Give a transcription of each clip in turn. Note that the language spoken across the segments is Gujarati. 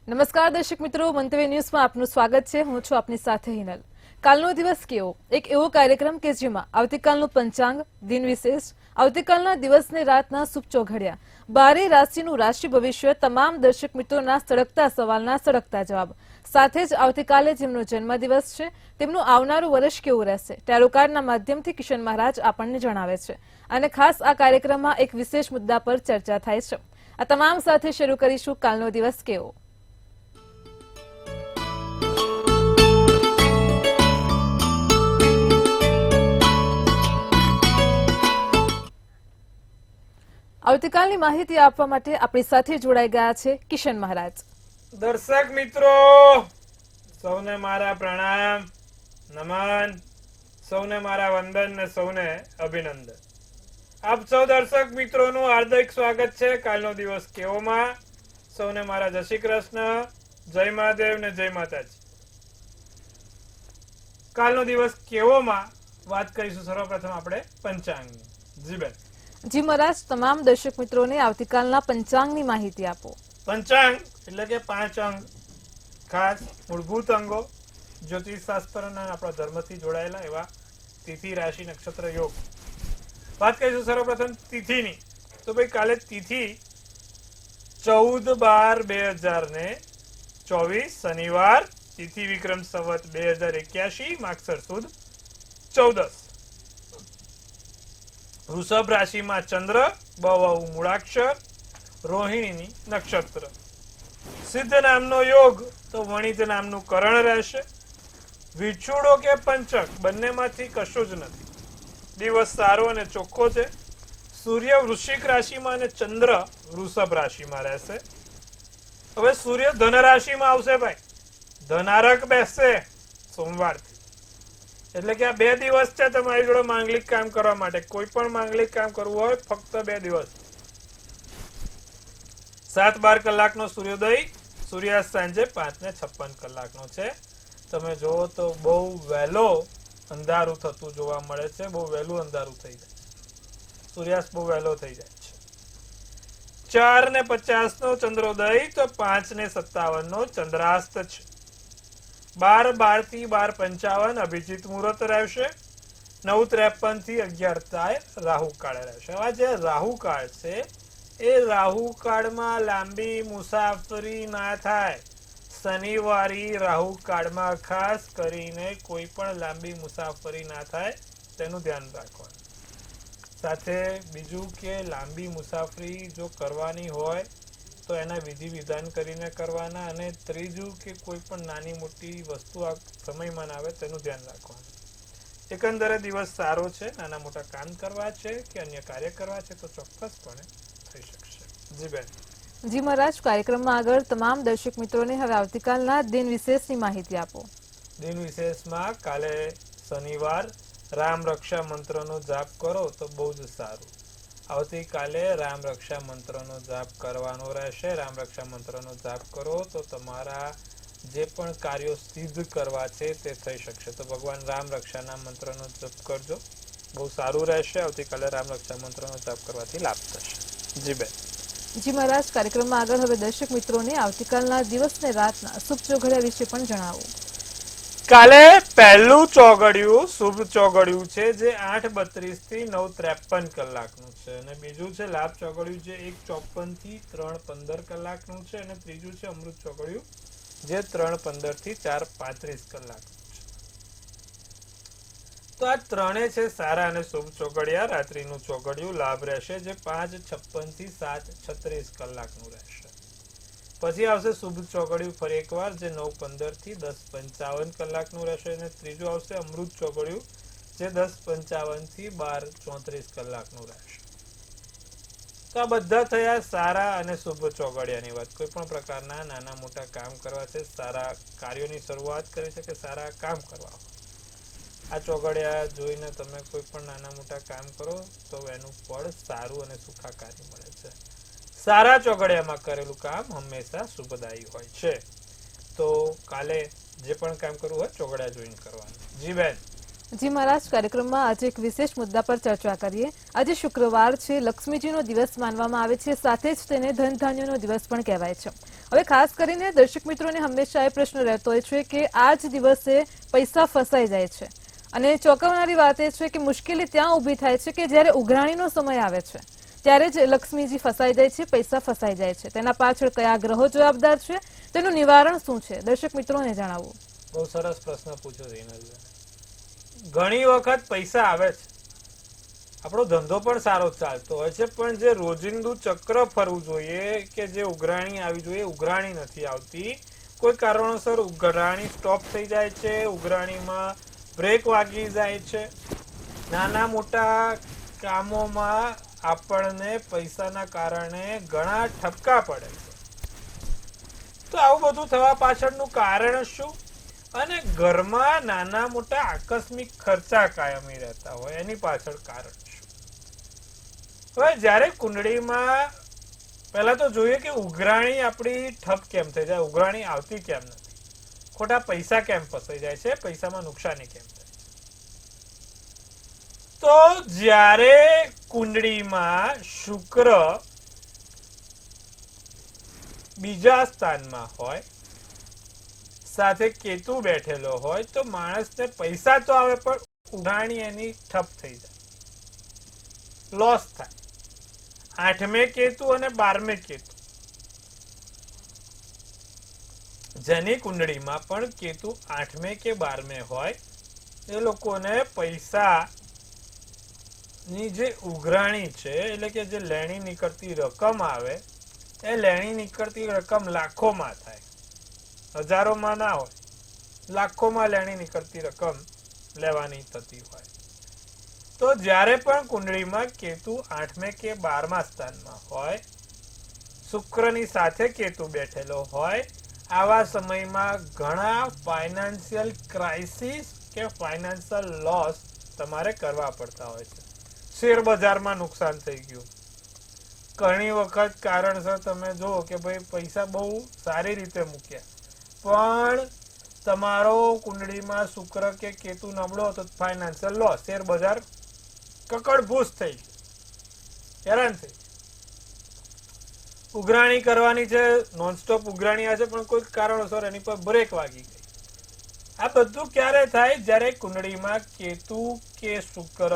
નમસ્કાર દર્શક મિત્રો, મંતવ્ય ન્યૂઝમાં આપનું સ્વાગત છે. હું છું આપની સાથે હિનલ. કાલનો દિવસ કેવો? એક એવો કાર્યક્રમ કે જેમાં આવતીકાલનું પંચાંગ, દિન વિશેષ, આવતીકાલના દિવસને રાતના શુભ ચોઘડિયા, 12 રાશિનું રાશિ ભવિષ્ય, તમામ દર્શક મિત્રોના સળગતા સવાલના સળગતા જવાબ, સાથે જ આવતીકાલે જેમનો જન્મદિવસ છે તેમનું આવનારું વર્ષ કેવું રહેશે, ટેરો કાર્ડના માધ્યમથી કિશન મહારાજ આપણને જણાવે છે. અને ખાસ આ કાર્યક્રમમાં એક વિશેષ મુદ્દા પર ચર્ચા થાય છે. આ તમામ સાથે શરૂ કરીશું કાલનો દિવસ કેવો. આવતીકાલની માહિતી આપવા માટે આપણી સાથે જોડાઈ ગયા છે કિશન મહારાજ. દર્શક મિત્રો સૌને મારા પ્રણામ, નમન, સૌને મારા વંદન ને સૌને અભિનંદન. આપ સૌ દર્શક મિત્રોનું હાર્દિક સ્વાગત છે કાલનો દિવસ કેવોમાં. સૌને મારા જય શ્રી કૃષ્ણ, જય મહાદેવ ને જય માતાજી. કાલનો દિવસ કેવોમાં વાત કરીશું સર્વપ્રથમ આપણે પંચાંગની. જી બેન. જી મહારાજ, તમામ દર્શક મિત્રોને આવતીકાલના પંચાંગની માહિતી આપો. પંચાંગ એટલે કે 5 અંગ, ખાસ મૂળભૂત અંગો, જ્યોતિષ શાસ્ત્રના આપણા ધર્મથી જોડાયેલા એવા તિથિ, રાશિ, નક્ષત્ર, યોગ. વાત કરીશું સર્વપ્રથમ તિથિની. તો ભાઈ કાલે તિથિ 14/12/2024 શનિવાર, તિથિ વિક્રમ સંવત 2081 માગસર સુદ 14. વૃષભ રાશિમાં ચંદ્ર, બહુ મૂળાક્ષર, રોહિણીની નક્ષત્ર. સિદ્ધ નામનો યોગ તો વણિત નામનું કરણ રહેશે. વિછુડો કે પંચક બંનેમાંથી કશું જ નથી. દિવસ સારો અને ચોખ્ખો છે. સૂર્ય વૃશ્ચિક રાશિમાં અને ચંદ્ર વૃષભ રાશિમાં રહેશે. હવે સૂર્ય ધન રાશિમાં આવશે ભાઈ. ધનારક બેસશે સોમવારથી. એટલે કે આ 2 દિવસ છે તમારી જોડે માંગલિક કામ કરવા માટે. કોઈ પણ માંગલિક કામ કરવું હોય ફક્ત 2 દિવસ. 7-12 કલાકનો સૂર્યોદય, સૂર્યાસ્ત સાંજે 5:56 કલાકનો છે. તમે જુઓ તો બહુ વહેલો અંધારું થતું જોવા મળે છે. બહુ વહેલું અંધારું થઈ જાય. સૂર્યાસ્ત બહુ વહેલો થઈ જાય છે. 4:50 નો ચંદ્રોદય તો 5:57 નો ચંદ્રાસ્ત છે. 12:12 થી 12:55 અભિજીત મુહૂર્ત રહેશે. 9:53 થી 11:00 રાહુ કાળ રહેશે. આ જે રાહુ કાળ છે એ રાહુ કાળમાં લાંબી મુસાફરી ના થાય. શનિવારી રાહુ કાળમાં ખાસ કરીને કોઈ પણ લાંબી મુસાફરી ના થાય તેનું ધ્યાન રાખવાનું. સાથે બીજું કે લાંબી મુસાફરી જો કરવાની હોય તો એના વિધિ વિધાન કરીને કરવાના. અને ત્રીજું કે કોઈ પણ નાની મોટી વસ્તુ આ સમયમાં આવે તેનું ધ્યાન રાખવાનું. એકંદરે દિવસ સારો છે. નાના મોટા કામ કરવા છે કે અન્ય કાર્ય કરવા છે તો ચોક્કસપણે થઈ શકશે. જી બેન. જી મહારાજ, કાર્યક્રમમાં આગળ તમામ દર્શક મિત્રોને હવે આવતીકાલના દિન વિશેષની માહિતી આપો. દિન વિશેષમાં કાલે શનિવાર રામ રક્ષા મંત્રનો જાપ કરો તો બહુ જ સારું. આવતીકાલે રામ રક્ષા મંત્રનો જાપ કરવાનો રહેશે. રામ રક્ષા મંત્રનો જાપ કરો તો તમારા જે પણ કાર્યો સિદ્ધ કરવા છે તે થઈ શકશે. તો ભગવાન રામ રક્ષાના મંત્રનો જપ કરજો, બહુ સારું રહેશે. આવતીકાલે રામ રક્ષા મંત્રનો જાપ કરવાથી લાભ થશે. જી બેન. જી મહારાજ, કાર્યક્રમમાં આગળ હવે દર્શક મિત્રોને આવતીકાલના દિવસને રાતના શુભ ચોઘડિયા વિશે પણ જણાવો. કાલે પહેલું ચોઘડિયું શુભ ચોઘડિયું છે જે 8:32 થી 9:53 કલાકનું છે. અને બીજું છે લાભ ચોઘડિયું જે 1:54 થી 3:15 કલાકનું છે. અને ત્રીજું છે અમૃત ચોઘડિયું જે 3:15 થી 4:35 કલાકનું છે. તો આ ત્રણે છે સારા અને શુભ ચોઘડિયા. રાત્રિનું ચોઘડિયું લાભ રહેશે જે 5:56 થી 7:36 કલાકનું રહેશે. પછી આવશે શુભ ચોઘડિયું ફરી એકવાર જે 9:15 થી 10:55 કલાકનું રહેશે. અને ત્રીજું આવશે અમૃત ચોઘડિયું જે 10:55 થી 12:34 કલાકનું રહેશે. તો આ બધા થયા સારા અને શુભ ચોઘડિયાની વાત. કોઈ પણ પ્રકારના નાના મોટા કામ કરવા છે, સારા કાર્યોની શરૂઆત કરી છે કે સારા કામ કરવા, આ ચોઘડિયા જોઈને તમે કોઈ પણ નાના મોટા કામ કરો તો એનું ફળ સારું અને સુખાકારી મળે છે. સારા ચોઘડિયામાં કરેલું કામ હંમેશા શુભદાયી હોય છે. તો કાલે જે પણ કામ કરવું હોય ચોઘડિયા જોઈને કરવાનું. જી બેન. જી મહારાજ, કાર્યક્રમમાં આજે એક વિશેષ મુદ્દા પર ચર્ચા કરીએ. આજે શુક્રવાર છે, લક્ષ્મીજીનો દિવસ માનવામાં આવે છે. સાથે જ તેને ધન ધાન્યનો દિવસ પણ કહેવાય છે. હવે ખાસ કરીને દર્શક મિત્રોને હંમેશા એ પ્રશ્ન રહેતો હોય છે કે આ જ દિવસે પૈસા ફસાઈ જાય છે અને ચોંકાવનારી વાત એ છે કે મુશ્કેલી ત્યાં ઊભી થાય છે કે જ્યારે ઉઘરાણીનો સમય આવે છે ત્યારે જ લક્ષ્મીજી ફસાઈ જાય છે, પૈસા ફસાઈ જાય છે. તેના પાછળ કયા ગ્રહો જવાબદાર છે, તેનું નિવારણ શું છે, દર્શક મિત્રોને જણાવવું. બહુ સરસ પ્રશ્ન પૂછ્યો હિનલભાઈ. ઘણી વખત પૈસા આવે છે, આપણો ધંધો પણ સારો ચાલતો હોય છે, પણ જે રોજિંદુ ચક્ર ફરવું જોઈએ કે જે ઉઘરાણી આવી જોઈએ ઉઘરાણી નથી આવતી. કોઈ કારણોસર ઉઘરાણી સ્ટોપ થઈ જાય છે, ઉઘરાણીમાં બ્રેક વાગી જાય છે. નાના મોટા કામોમાં આપણને પૈસાના કારણે ઘણા ઠપકા પડે છે. તો આવું બધું થવા પાછળનું કારણ શું? અને ઘરમાં નાના મોટા આકસ્મિક ખર્ચા કાયમી રહેતા હોય એની પાછળ કારણ શું? હવે જ્યારે કુંડળીમાં પહેલા તો જોઈએ કે ઉઘરાણી આપણી ઠપ કેમ થઈ જાય, ઉઘરાણી આવતી કેમ નથી, ખોટા પૈસા કેમ ફસાઈ જાય છે, પૈસામાં નુકસાની કેમ થાય છે. તો જ્યારે કુંડળીમાં શુક્ર બીજા સ્થાનમાં હોય, સાથે કેતુ બેઠેલો હોય, તો માણસને પૈસા તો આવે પણ ઉઘરાણી એની ઠપ થઈ જાય, લોસ થાય. 8મે કેતુ અને 12મે કેતુ, જેની કુંડળીમાં પણ કેતુ 8મે કે 12મે હોય એ લોકોને પૈસા ની જે ઉઘરાણી છે એટલે કે જે લેણી નીકળતી રકમ આવે એ લેણી નીકળતી રકમ લાખોમાં થાય, હજારોમાં ના હોય, લાખોમાં લેણી નીકળતી રકમ લેવાની થતી હોય. તો જ્યારે પણ કુંડળીમાં કેતુ 8મે કે 12મા સ્થાનમાં હોય, શુક્રની સાથે કેતુ બેઠેલો હોય, આવા સમયમાં ઘણા ફાઇનાન્શિયલ ક્રાઇસિસ કે ફાઇનાન્શિયલ લોસ તમારે કરવા પડતા હોય છે. શેર બજારમાં નુકસાન થઈ ગયું, ઘણી વખત કારણસર તમે જુઓ કે ભાઈ પૈસા બહુ સારી રીતે મૂક્યા પણ તમારો કુંડળીમાં શુક્ર કે કેતુ નબળો તો ફાઇનાન્શિયલ લોસ, શેર બજાર કકડભૂસ થઈ ગયું, હેરાન થઈ. ઉઘરાણી કરવાની છે, નોનસ્ટોપ ઉઘરાણી આવે છે, પણ કોઈ કારણોસર એની પર બ્રેક વાગી ગઈ. આ બધું ક્યારે થાય? જ્યારે કુંડળીમાં કેતુ કે શુક્ર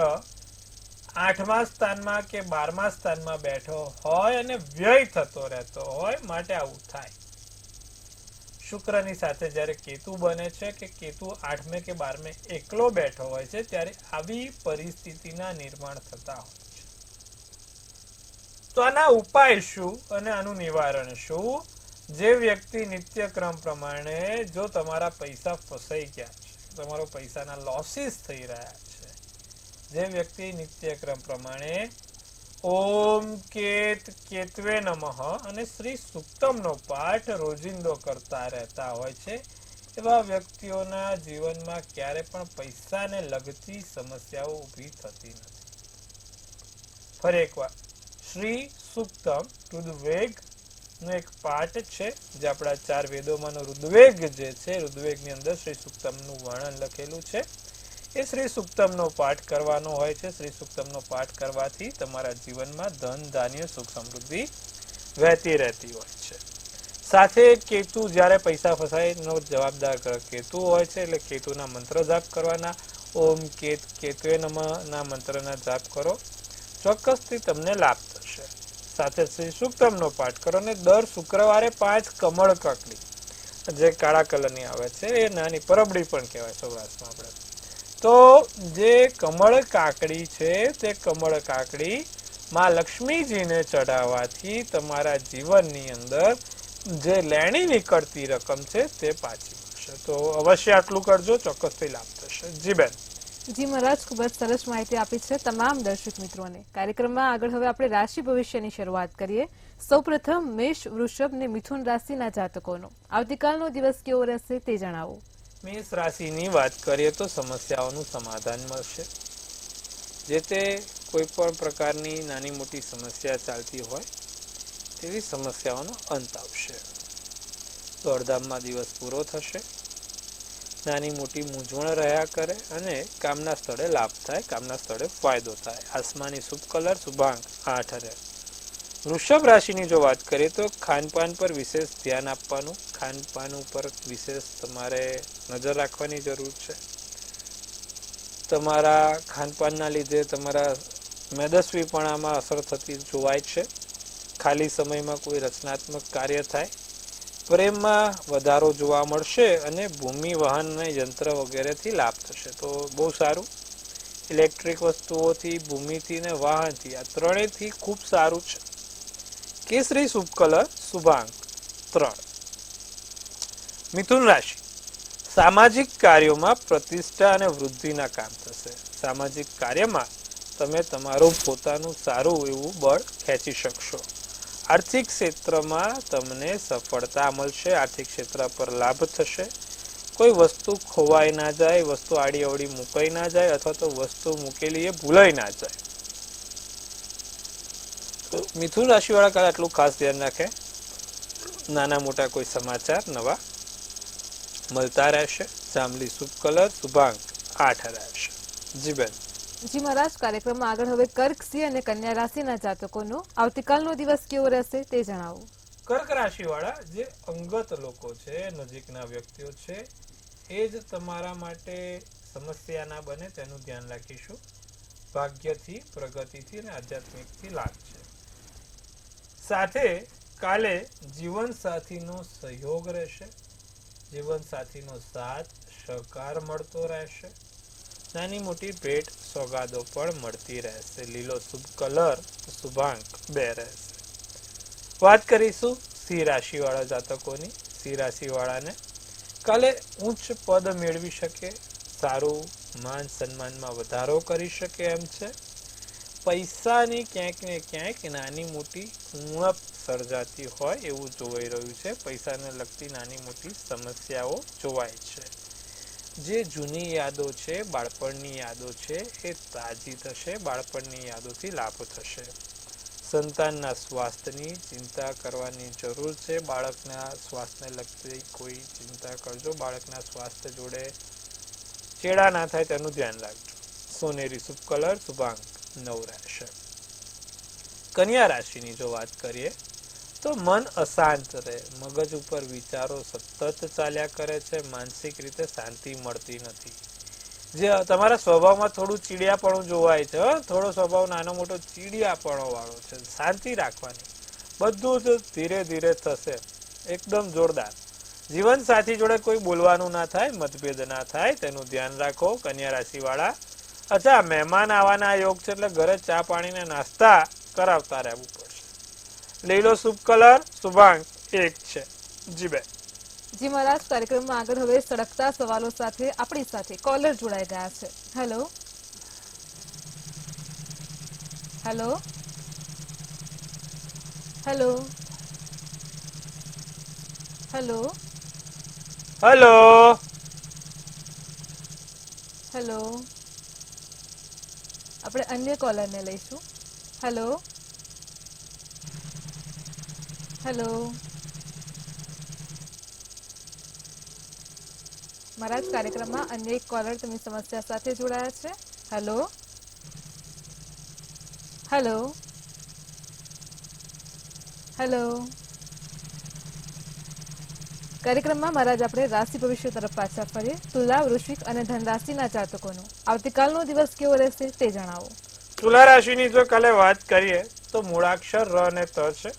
8મા સ્થાનમાં કે 12મા સ્થાનમાં બેઠો હોય અને વ્યય થતો રહેતો હોય, માટે આવું થાય. શુક્રની સાથે જ્યારે કેતુ બને છે કે કેતુ 8મે કે 12મે એકલો બેઠો હોય છે, ત્યારે આવી પરિસ્થિતિના નિર્માણ થતા હોય છે. તો આના ઉપાય શું અને આનું નિવારણ શું? જે વ્યક્તિ નિત્યક્રમ પ્રમાણે જો તમારા પૈસા ફસાઈ ગયા છે, તમારો પૈસાના લોસીસ થઈ રહ્યા છે, જે વ્યક્તિ નિત્યક્રમ પ્રમાણે ઓમ કેતવે નમઃ અને શ્રી સુક્તમનો પાઠ રોજિંદો કરતા રહેતા હોય છે, એવા વ્યક્તિઓના જીવનમાં ક્યારે પણ પૈસાને લગતી સમસ્યાઓ ઊભી થતી નથી. ફરી એકવાર, શ્રી સુક્તમ ઋગ્વેદ નો એક પાઠ છે, જે આપણા 4 વેદોમાંનો ઋગ્વેદ જે છે, ઋગ્વેદની અંદર શ્રી સુક્તમનું વર્ણન લખેલું છે. એ શ્રી સુક્તમનો પાઠ કરવાનો હોય છે. શ્રી સુક્તમનો પાઠ કરવાથી તમારા જીવનમાં ધન, ધાન્ય, સુખ, સમૃદ્ધિ વહેતી રહેતી હોય છે. સાથે કેતુ જ્યારે પૈસા ફસાયનો જવાબદાર કેતુ હોય છે, એટલે કેતુના મંત્ર જાપ કરવાના. ઓમ કેતવે નમઃ ના મંત્રના જાપ કરો, ચોક્કસથી તમને લાભ થશે. સાથે શ્રી સુક્તમનો પાઠ કરો અને દર શુક્રવારે 5 કમળ કાકડી, જે કાળા કલરની આવે છે, એ નાની પરબડી પણ કહેવાય સૌરાષ્ટ્રમાં આપણે. તો જે કમળ કાકડી છે, તે કમળ કાકડી માં લક્ષ્મીજીને ચઢાવવાથી તમારા જીવનની અંદર જે લેણી નીકળતી રકમ છે તે પાછી મળશે. તો અવશ્ય આટલું કરજો, ચોક્કસથી લાભ થશે. જી બેન. જી મહારાજ, ખૂબ જ સરસ માહિતી આપી છે તમામ દર્શક મિત્રોને. કાર્યક્રમમાં આગળ હવે આપણે રાશિ ભવિષ્યની શરૂઆત કરીએ. સૌપ્રથમ મેષ, વૃષભ ને મિથુન રાશિના જાતકોનો આવતીકાલનો દિવસ કેવો રહેશે તે જણાવો. મેષ રાશિની વાત કરીએ તો સમસ્યાઓનું સમાધાન મળશે. જે તે કોઈ પણ પ્રકારની નાની મોટી સમસ્યા ચાલતી હોય તેવી સમસ્યાઓનો અંત આવશે. દોડધામમાં દિવસ પૂરો થશે. નાની મોટી મૂંઝવણ રહ્યા કરે અને કામના સ્થળે લાભ થાય, કામના સ્થળે ફાયદો થાય. આસમાની શુભ કલર શુભાંક 8 રહે. વૃષભ રાશિની જો વાત કરીએ તો ખાનપાન પર વિશેષ ધ્યાન આપવાનું, ખાનપાન ઉપર વિશેષ તમારે નજર રાખવાની જરૂર છે. તમારા ખાનપાનના લીધે તમારા મેદસ્વીપણામાં અસર થતી જોવાય છે. ખાલી સમયમાં કોઈ રચનાત્મક કાર્ય થાય, પ્રેમમાં વધારો જોવા મળશે અને ભૂમિ વાહન અને યંત્ર વગેરેથી લાભ થશે. તો બહુ સારું. ઇલેક્ટ્રિક વસ્તુઓથી, ભૂમિથી ને વાહનથી, આ ત્રણેયથી ખૂબ સારું છે. કેસરી શુભ કલર શુભાંક 3. મિથુન રાશિ, સામાજિક કાર્યોમાં પ્રતિષ્ઠા અને વૃદ્ધિના કામ થશે. સામાજિક કાર્યમાં તમે તમારું પોતાનું સારું એવું બળ ખેંચી શકશો. આર્થિક ક્ષેત્રમાં તમને સફળતા મળશે. આર્થિક ક્ષેત્ર પર લાભ થશે. કોઈ વસ્તુ ખોવાઈ ના જાય, વસ્તુ આડી અવડી મુકાઈ ના જાય, અથવા તો વસ્તુ મૂકેલી એ ભૂલાઈ ના જાય. તો મિથુન રાશિ વાળા કાલે આટલું ખાસ ધ્યાન રાખે. નાના મોટા કોઈ સમાચાર નવા મળતા રહેશે. જાંબલી શુભ કલર શુભાંક 8 રહેશે. જી બેન. જી મહારાજ, કાર્યક્રમમાં આગળ હવે કર્ક, સિંહ અને કન્યા રાશિના જાતકોનો આવતીકાલનો દિવસ કેવો રહેશે તે જણાવો. કર્ક રાશિ વાળા જે અંગત લોકો છે, નજીકના વ્યક્તિઓ છે, એ જ તમારા માટે સમસ્યા ના બને તેનું ધ્યાન રાખીશું. ભાગ્યથી, પ્રગતિથી અને આધ્યાત્મિકથી લાભ છે. સાથે કાલે જીવનસાથીનો સહયોગ રહેશે. જીવનસાથીનો સાથ સહકાર મળતો રહેશે. નાની મોટી ભેટ સોગાદો પણ મળતી રહેશે. લીલો શુભ કલર શુભાંક 2 રહેશે. વાત કરીશું સિંહ રાશિ વાળા જાતકોની. સિંહ રાશિ વાળાને કાલે ઉચ્ચ પદ મેળવી શકે, સારું માન સન્માનમાં વધારો કરી શકે એમ છે. પૈસાની ક્યાંક ને ક્યાંક નાની મોટી ઉણપ સર્જાતી હોય એવું જોવાઈ રહ્યું છે. પૈસાને લગતી નાની મોટી સમસ્યાઓ જોવાય છે. જે જૂની યાદો છે, બાળપણની યાદો છે, એ તાજી થશે. બાળપણની યાદોથી લાભ થશે. સંતાનના સ્વાસ્થ્યની ચિંતા કરવાની જરૂર છે. બાળકના સ્વાસ્થ્યને લગતી કોઈ ચિંતા કરજો. બાળકના સ્વાસ્થ્ય જોડે ચેડા ના થાય તેનું ધ્યાન રાખજો. સોનેરી શુભ કલર શુભાંક 9 રહેશે. કન્યા રાશિની જો વાત કરીએ તો મન અશાંત રહે. મગજ ઉપર વિચારો સતત ચાલ્યા કરે છે. માનસિક રીતે શાંતિ મળતી નથી. જે તમારા સ્વભાવમાં થોડું ચીડિયાપણું જોવાય છે. થોડો સ્વભાવ નાનો મોટો ચીડિયાપણો વાળો છે. શાંતિ રાખવાની. બધું જ ધીરે ધીરે થશે. એકદમ જોરદાર. જીવન સાથી જોડે કોઈ બોલવાનું ના થાય, મતભેદ ના થાય તેનું ધ્યાન રાખો કન્યા રાશિ વાળા. અચ્છા, મહેમાન આવવાના યોગ છે એટલે ઘરે ચા પાણી ને નાસ્તા કરાવતા રહેવું પડશે. લીલો શુભ કલર શુભાંક 1 છે. જી બેન. જી મહારાજ, કાર્યક્રમમાં આગળ હવે સળગતા સવાલો સાથે આપણી સાથે કોલર જોડાઈ ગયા છે. Hello hello hello hello hello hello. આપણે અન્ય કોલરને લઈશું. Hello hello. મહારાજ, કાર્યક્રમમાં અન્ય એક કોલર તેમની સમસ્યા સાથે જોડાયા છે. Hello hello hello. કાર્યક્રમમાં મહારાજ આપણે રાશિ ભવિષ્ય તરફ પાછા ફરીએ. તુલા, વૃશ્ચિક અને ધન રાશિના જાતકોનો આવતીકાલનો દિવસ કેવો રહેશે તે જણાવો. તુલા રાશિની જો કાલે વાત કરીએ તો મૂળાક્ષર ર અને ત છે.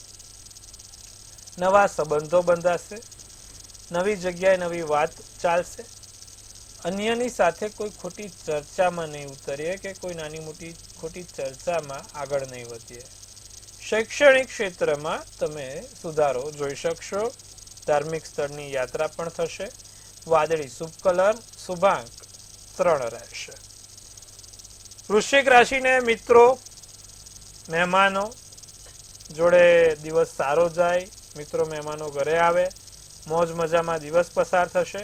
નવા સંબંધો બંધાશે. નવી જગ્યાએ નવી વાત ચાલશે. અન્યની સાથે કોઈ ખોટી ચર્ચામાં નહીં ઉતરીએ કે કોઈ નાની મોટી ખોટી ચર્ચામાં આગળ નહીં વધીએ. શૈક્ષણિક ક્ષેત્રમાં તમે સુધારો જોઈ શકશો. ધાર્મિક સ્થળની યાત્રા પણ થશે. વાદળી શુભ કલર શુભાંક 3 રહેશે. વૃશ્ચિક રાશિને મિત્રો, મહેમાનો જોડે દિવસ સારો જાય. મિત્રો મહેમાનો ઘરે આવે, મોજ મજામાં દિવસ પસાર થશે.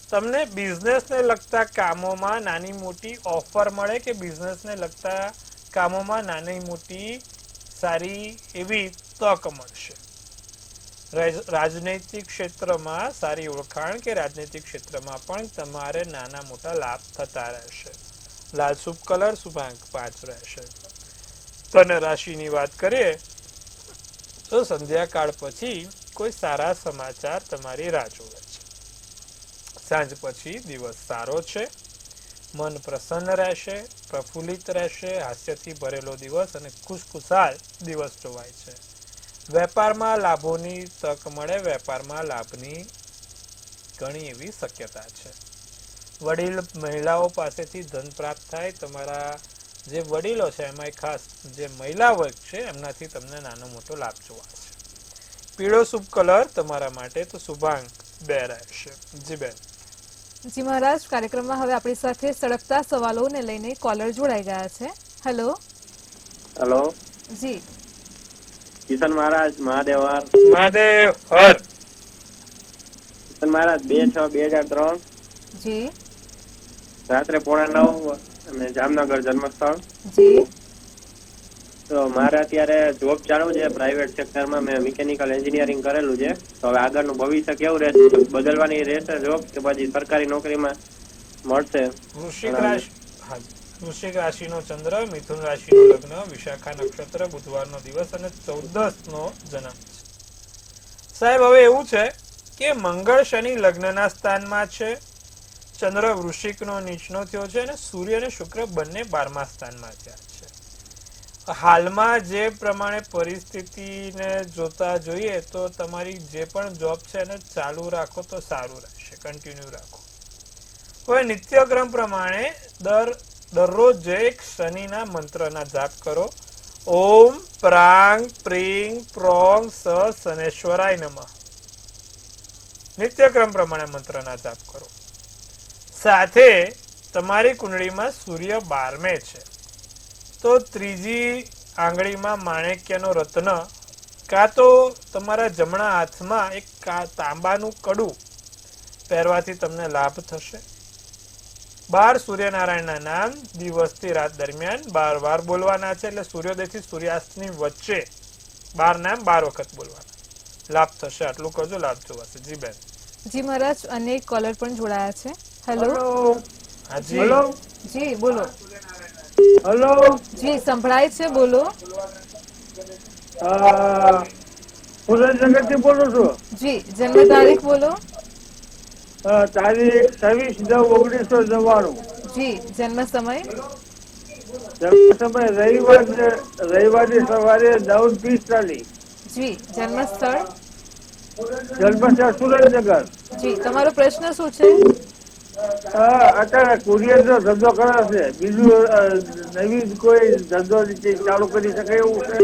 તમને બિઝનેસને લગતા કામોમાં નાની મોટી ઓફર મળે કે બિઝનેસને લગતા કામોમાં નાની મોટી સારી એવી તક મળશે. રાજનૈતિક ક્ષેત્રમાં સારી ઓળખાણ કે રાજનૈતિક ક્ષેત્રમાં પણ તમારે નાના મોટા લાભ થતા રહેશે. લાલ શુભ કલર શુભાંક 5 રહેશે. ધન રાશિની વાત કરીએ તો સંધ્યાકાળ પછી કોઈ સારા સમાચાર તમારી રાહ જોવે છે. સાંજ પછી દિવસ સારો છે, મન પ્રસન્ન રહેશે, પ્રફુલ્લિત રહેશે, હાસ્યથી ભરેલો દિવસ અને ખુશખુશાલ દિવસ જોવાય છે. વેપારમાં લાભોની તક મળે, વેપારમાં લાભની ઘણી એવી શક્યતા છે. વડીલ મહિલાઓ પાસેથી ધન પ્રાપ્ત થાય. તમારા જે વડીલો છે એમાં ખાસ જે મહિલા વર્ગ છે એમનાથી તમને નાનો મોટો લાભ જોવાશે. પીળો શુભ કલર તમારા માટે તો શુભાંક 2 રહેશે. જી બેન. જી મહારાજ, કાર્યક્રમમાં હવે આપણી સાથે સળગતા સવાલોને લઈને કોલર જોડાઈ ગયા છે. હેલો. હેલો. જી. કિશન મહારાજ, મહાદેવ હર. મહાદેવ હર. કિશન મહારાજ 2/6/2003 જી. રાત્રે 9:30 અને જામનગર જન્મસ્થળ. જી. તો મારે અત્યારે જોબ ચાલુ છે પ્રાઇવેટ સેક્ટરમાં. મેં મિકેનિકલ એન્જિનિયરિંગ કરેલું છે. તો હવે આગળનું ભવિષ્ય કેવું રહેશે? બદલવાની રહેશે જોબ કે પછી સરકારી નોકરીમાં મળશે? વૃશ્ચિક રાશિ, વૃશ્ચિક રાશિનો ચંદ્ર, મિથુન રાશિનું લગ્ન, વિશાખા નક્ષત્ર, બુધવારનો દિવસ અને 14 નો જન્મ છે. સાહેબ હવે એવું છે કે મંગળ શનિ લગ્નના સ્થાનમાં છે, ચંદ્ર વૃશ્ચિકનો નીચનો થયો છે અને સૂર્ય અને શુક્ર બંને 12મા સ્થાનમાં થયા છે. હાલમાં જે પ્રમાણે પરિસ્થિતિને જોતા જોઈએ તો તમારી જે પણ જોબ છે એને ચાલુ રાખો તો સારું રહેશે, કન્ટિન્યુ રાખો. હવે નિત્યક્રમ પ્રમાણે દરરોજ એક શનિના મંત્રના જાપ કરો. ઓમ પ્રાંગ પ્રીંગ પ્રોંગ સ શનેશ્વરાય નમઃ. નિત્યક્રમ પ્રમાણે મંત્રના જાપ કરો. સાથે તમારી કુંડળીમાં સૂર્ય 12મે છે તો ત્રીજી આંગળીમાં માણેક્યનો રત્ન કાં તો તમારા જમણા હાથમાં એક તાંબાનું કડું પહેરવાથી તમને લાભ થશે. 12 સૂર્યનારાયણના નામ દિવસથી રાત દરમિયાન 12 વાર બોલવાના છે, એટલે સૂર્યોદયથી સૂર્યાસ્તની વચ્ચે 12 નામ 12 વખત બોલવાના. લાભ થશે. આટલું કરજો, લાભ જોવાશે. જી બેન. જી મહારાજ, અન્ય એક કોલર પણ જોડાયા છે. હેલો. હાજી. હેલો. જી બોલો. હેલો. જી સંભળાય છે, બોલો. સુરેન્દ્રનગરથી બોલું છું. જી જન્મ તારીખ બોલો. તારીખ 26/9/1999. જી જન્મ સમય. જન્મ સમય રવિવારની સવારે 9:45. જી જન્મ સ્થળ. જન્મસ્થળ સુરેન્દ્રનગર. જી તમારો પ્રશ્ન શું છે? અત્યારે કુરિયરનો ધંધો કરે છે. બીજું નવી કોઈ ધંધો ચાલુ કરી શકે એવું છે?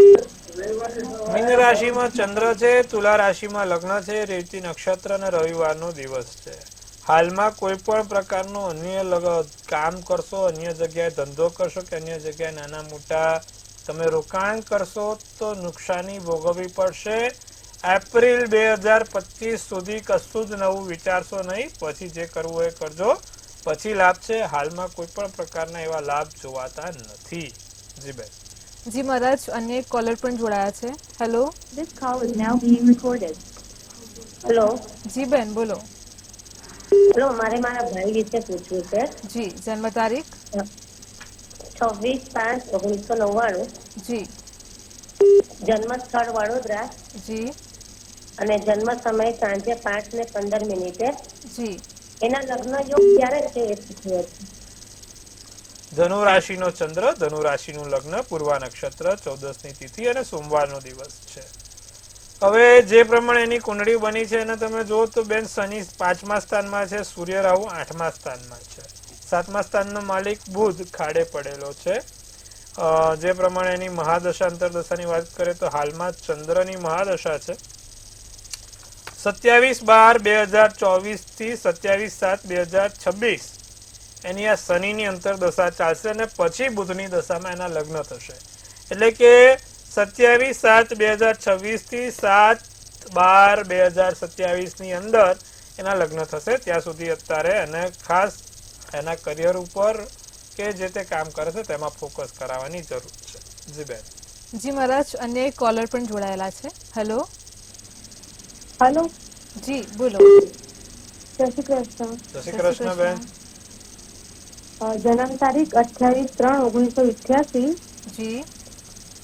મીન રાશિમાં ચંદ્ર છે, તુલા રાશિમાં લગ્ન છે, રેવતી નક્ષત્ર અને રવિવારનો દિવસ છે. હાલમાં કોઈ પણ પ્રકારનું અન્ય કામ કરશો, અન્ય જગ્યાએ ધંધો કરશો કે અન્ય જગ્યાએ નાના મોટા તમે રોકાણ કરશો તો નુકસાની ભોગવવી પડશે. એપ્રિલ 2025 સુધી કશું જ નવું વિચારશો નહીં. પછી જે કરવું એ કરજો, પછી લાભ છે. હાલમાં કોઈ પણ પ્રકારના એવા લાભ જોવાતા નથી. જી બેન. જી મહારાજ, અન્ય એક કોલર પણ જોડાયા છે. Hello. This call is now being recorded. Hello. જી બેન બોલો. હેલો, મારે મારા ભાઈ વિશે પૂછવું છે. જી જન્મ તારીખ. 26/5/1999. જી. જન્મ સ્થળ વડોદરા જી. અને જન્મ સમય સાંજે 5:15. જી. એના લગ્ન યોગ ક્યારે છે એ પૂછવું હતું. ધનુ રાશિનો ચંદ્ર, ધનુ રાશિનું લગ્ન, પૂર્વા નક્ષત્ર, 14ની તિથિ અને સોમવારનો દિવસ છે. હવે જે પ્રમાણે એની કુંડળી બની છે એને તમે જુઓ તો બેન શનિ 5મા સ્થાનમાં છે, સૂર્ય રાહુ 8મા સ્થાનમાં છે, 7મા સ્થાનનો માલિક બુધ ખાડે પડેલો છે. જે પ્રમાણે એની મહાદશા અંતરદશાની વાત કરીએ તો હાલમાં ચંદ્રની મહાદશા છે 27/12/2024 થી 27/7/2026 એની આ શનિની અંતરદશા ચાલશે અને પછી બુધની દશામાં એના લગ્ન થશે. એટલે કે 27/7/2026 થી 7/12/2027 ની અંદર એના લગ્ન થશે. ત્યાં સુધી અત્યારે એને ખાસ એના કરિયર ઉપર કે જે તે કામ કરે છે તેમાં ફોકસ કરાવવાની જરૂર છે. જી બેન. જી મહારાજ, અન્ય એક કોલર પણ જોડાયેલા છે. હેલો. હેલો. જી બોલો. જય શ્રી કૃષ્ણ. જય શ્રી કૃષ્ણ બેન. જન્મ તારીખ 28/3/1988. જી.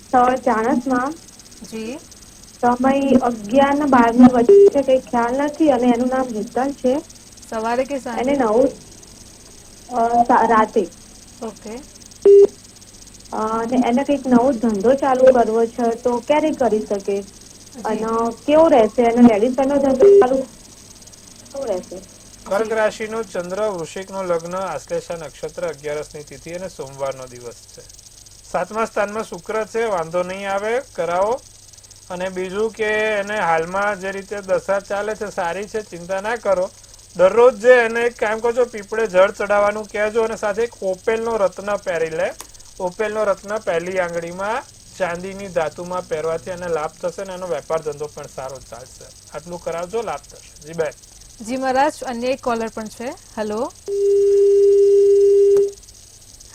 સ્થળ ચાણસમા. જી. સમય 11 ને 12 ની વચ્ચે કઈ ખ્યાલ નથી અને એનું નામ હિતલ છે. સવારે કે એને સાંજે? રાતે. ઓકે. અને એને કઈક નવો ધંધો ચાલુ કરવો છે તો ક્યારે કરી શકે જી અને કેવું રહેશે અને મેડિસન નો ધંધો ચાલુ કેવું રહેશે? કર્ક રાશિનો ચંદ્ર, વૃશ્ચિકનું લગ્ન, આશ્લેષા નક્ષત્ર, 11ની તિથિ અને સોમવારનો દિવસ છે. 7મા સ્થાનમાં શુક્ર છે, વાંધો નહીં આવે, કરાવો. અને બીજું કે એને હાલમાં જે રીતે દશા ચાલે છે સારી છે, ચિંતા ના કરો. દરરોજ જે એને એક કામ કરજો, પીપળે જળ ચડાવવાનું કહેજો અને સાથે એક ઓપેલનો રત્ન પહેરી લે. ઓપેલનો રત્ન પહેલી આંગળીમાં ચાંદીની ધાતુમાં પહેરવાથી એને લાભ થશે અને એનો વેપાર ધંધો પણ સારો ચાલશે. આટલું કરાવજો, લાભ થશે. જી બેન. જી મહારાજ, અન્ય એક કોલર પણ છે. હેલો.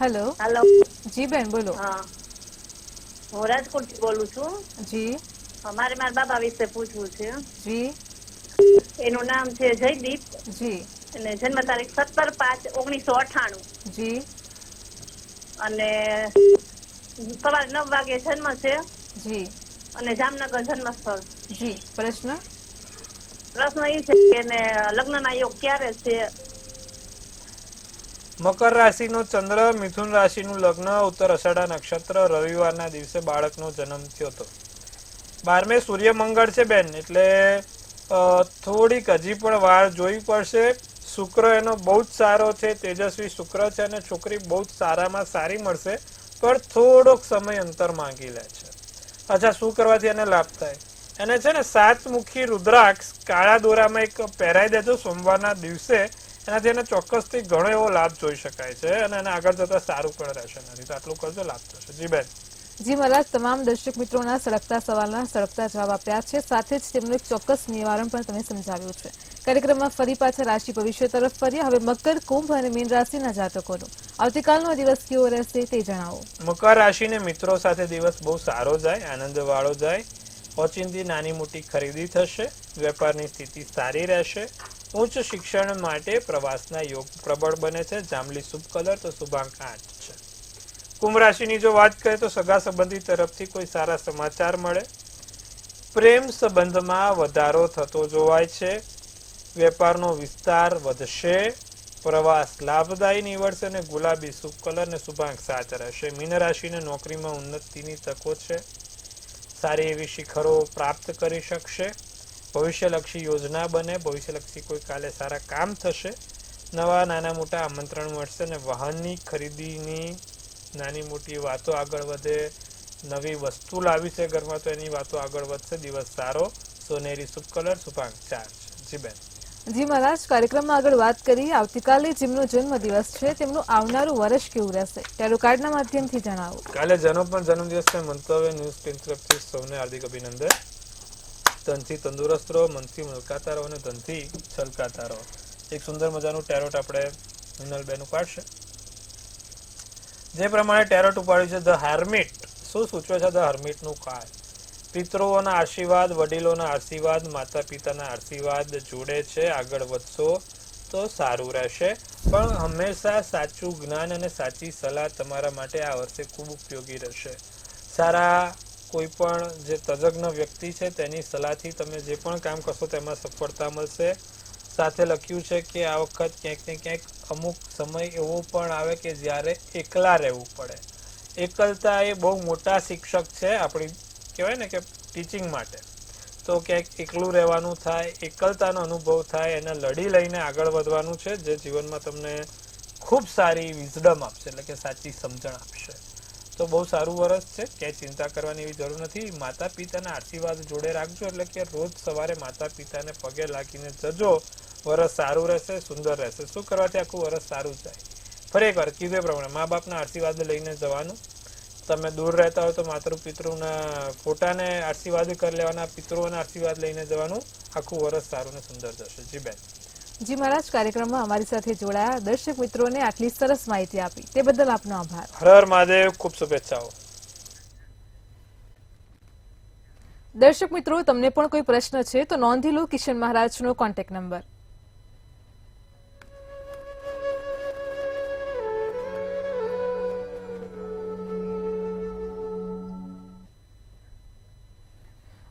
હેલો. હેલો. જી બેન, બોલો. હા, હું રાજકોટથી બોલું છું. જી મારે મારા બાબા વિશે પૂછવું છે. જી એનું નામ છે જયદીપ જી અને જન્મ તારીખ 17/5/1998 જી અને સવારે 9 વાગે જન્મ છે જી અને જામનગર જન્મ સ્થળ. જી. પ્રશ્ન? પ્રશ્ન એ છે કે એને લગ્નના યોગ ક્યારે છે? મકર રાશિનો ચંદ્ર, મિથુન રાશિનું લગ્ન, ઉત્તર અષાઢા નક્ષત્ર, રવિવારના દિવસે બાળકનો જન્મ થયો હતો. 12મે સૂર્ય મંગળ છે બેન, એટલે થોડીક હજી પણ વાર જોવી પડશે. શુક્ર એનો બહુ જ સારો છે, તેજસ્વી શુક્ર છે અને છોકરી બહુ જ સારામાં સારી મળશે, પણ થોડોક સમય અંતર માંગી લે છે. અચ્છા, શું કરવાથી એને લાભ થાય? એને છે ને 7 મુખી રુદ્રાક્ષ કાળા દોરામાં એક પહેરાઈ દેજો સોમવારના દિવસે. એનાથી એને ચોક્કસથી ઘણો એવો લાભ જોઈ શકાય છે અને એને આગળ જતા સારું પણ રહેશે. નથી તો આટલું કરજો, લાભ થશે. જી બેન. જી મહારાજ, તમામ દર્શક મિત્રોના સળગતા સવાલના સળગતા જવાબ આપ્યા છે, સાથે જ તેમનું એક ચોક્કસ નિવારણ પણ તમે સમજાવ્યું છે. કાર્યક્રમમાં ફરી પાછા રાશિ ભવિષ્ય તરફ ફરીએ. હવે મકર, કુંભ અને મીન રાશિના જાતકોનો આવતીકાલનો દિવસ કેવો રહેશે તે જણાવો. મકર રાશિને મિત્રો સાથે દિવસ બહુ સારો જાય, આનંદ વાળો જાય. ઓચિંતી નાની મોટી ખરીદી થશે, વેપારની સ્થિતિ સારી રહેશે. ઉચ્ચ શિક્ષણ માટે પ્રવાસના યોગ પ્રબળ બને છે. જાંબલી શુભ કલર તો શુભાંક 8 છે. કુંભ રાશિની જો વાત કરીએ તો સગા સંબંધી તરફથી કોઈ સારા સમાચાર મળે. પ્રેમ સંબંધમાં વધારો થતો જોવાય છે. વેપારનો વિસ્તાર વધશે. પ્રવાસ લાભદાયી નીવડશે અને ગુલાબી શુભ કલર ને શુભાંક 7 રહેશે. મીન રાશિને નોકરીમાં ઉન્નતિની તકો છે. સારી એવી શિખરો પ્રાપ્ત કરી શકશે. ભવિષ્યલક્ષી યોજના બને. ભવિષ્યલક્ષી કોઈ કાલે સારા કામ થશે. નવા નાના મોટા આમંત્રણ મળશે અને વાહનની ખરીદીની નાની મોટી વાતો આગળ વધે. નવી વસ્તુ લાવી છે ઘરમાં તો એની વાતો આગળ વધશે. દિવસ સારો. સોનેરી શુભ કલર શુભાંક 4 છે. જી બેન. જી મહારાજ, કાર્યક્રમમાં આગળ વાત કરી. આવતીકાલે જેમનો જન્મદિવસ છે તેમનું આવનારું વર્ષ કેવું રહેશે? ટેરો કાર્ડના માધ્યમથી જણાવો. કાલે જેનો પણ જન્મદિવસ છે મંતવ્ય ન્યૂઝ ટીમ તરફથી સૌને હાર્દિક અભિનંદન. ધનથી તંદુરસ્ત રહો, મનથી મલકાતા રહો અને ધનથી છલકાતા રહો. એક સુંદર મજાનું ટેરોટ આપણે હિનલબેનું કાઢશે. જે પ્રમાણે ટેરોટ ઉપાડ્યું છે ધ હર્મિટ. શું સૂચવે છે ધ હર્મિટનું કાર્ડ? પિતૃઓના આશીર્વાદ, વડીલોના આશીર્વાદ, માતા પિતાના આશીર્વાદ જોડે છે. આગળ વધશો તો સારું રહેશે, પણ હંમેશા સાચું જ્ઞાન અને સાચી સલાહ તમારા માટે આ વર્ષે ખૂબ ઉપયોગી રહેશે. સારા કોઈ પણ જે તજજ્ઞ વ્યક્તિ છે તેની સલાહથી તમે જે પણ કામ કરશો તેમાં સફળતા મળશે. સાથે લખ્યું છે કે આ વખત ક્યાંક ને ક્યાંક અમુક સમય એવો પણ આવે કે જ્યારે એકલા રહેવું પડે. એકલતા એ બહુ મોટા શિક્ષક છે આપણી, કહેવાય ને કે ટીચિંગ માટે. તો ક્યાંક એકલું રહેવાનું થાય, એકલતાનો અનુભવ થાય, એને લડી લઈને આગળ વધવાનું છે, જે જીવનમાં તમને ખૂબ સારી વિઝડમ આપશે, એટલે કે સાચી સમજણ આપશે. તો બહુ સારું વર્ષ છે, ક્યાંય ચિંતા કરવાની એવી જરૂર નથી. માતા પિતાના આશીર્વાદ જોડે રાખજો, એટલે કે રોજ સવારે માતા પિતાને પગે લાગીને જજો. વર્ષ સારું રહેશે, સુંદર રહેશે. શું કરવાથી આખું વર્ષ સારું જાય? ફરી એકવાર કીધું એ પ્રમાણે મા બાપના આશીર્વાદ લઈને જવાનું. તમે દૂર રહેતા હોય તો માતૃ પિતૃના ફોટાને આશીર્વાદ કરી લેવાના, પિતૃઓના આશીર્વાદ લઈને જવાનું. આખું વર્ષ સારું ને સુંદર જશે. જી બેન. જી મહારાજ, કાર્યક્રમમાં અમારી સાથે જોડાયા દર્શક મિત્રોને આટલી સરસ માહિતી આપી તે બદલ આપનો આભાર. હર હર મહાદેવ. ખૂબ શુભેચ્છાઓ. દર્શક મિત્રો, તમને પણ કોઈ પ્રશ્ન છે તો નોંધી લો કિશન મહારાજનો કોન્ટેક્ટ નંબર.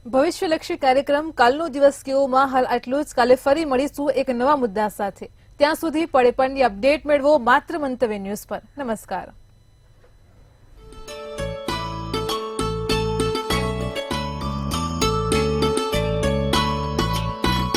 ભવિષ્યલક્ષી કાર્યક્રમ કાલનો દિવસ કેવોમાં હાલ આટલું જ. કાલે ફરી મળીશું એક નવા મુદ્દા સાથે. ત્યાં સુધી પડે પણની અપડેટ મેળવો માત્ર મંતવ્ય ન્યૂઝ પર. નમસ્કાર.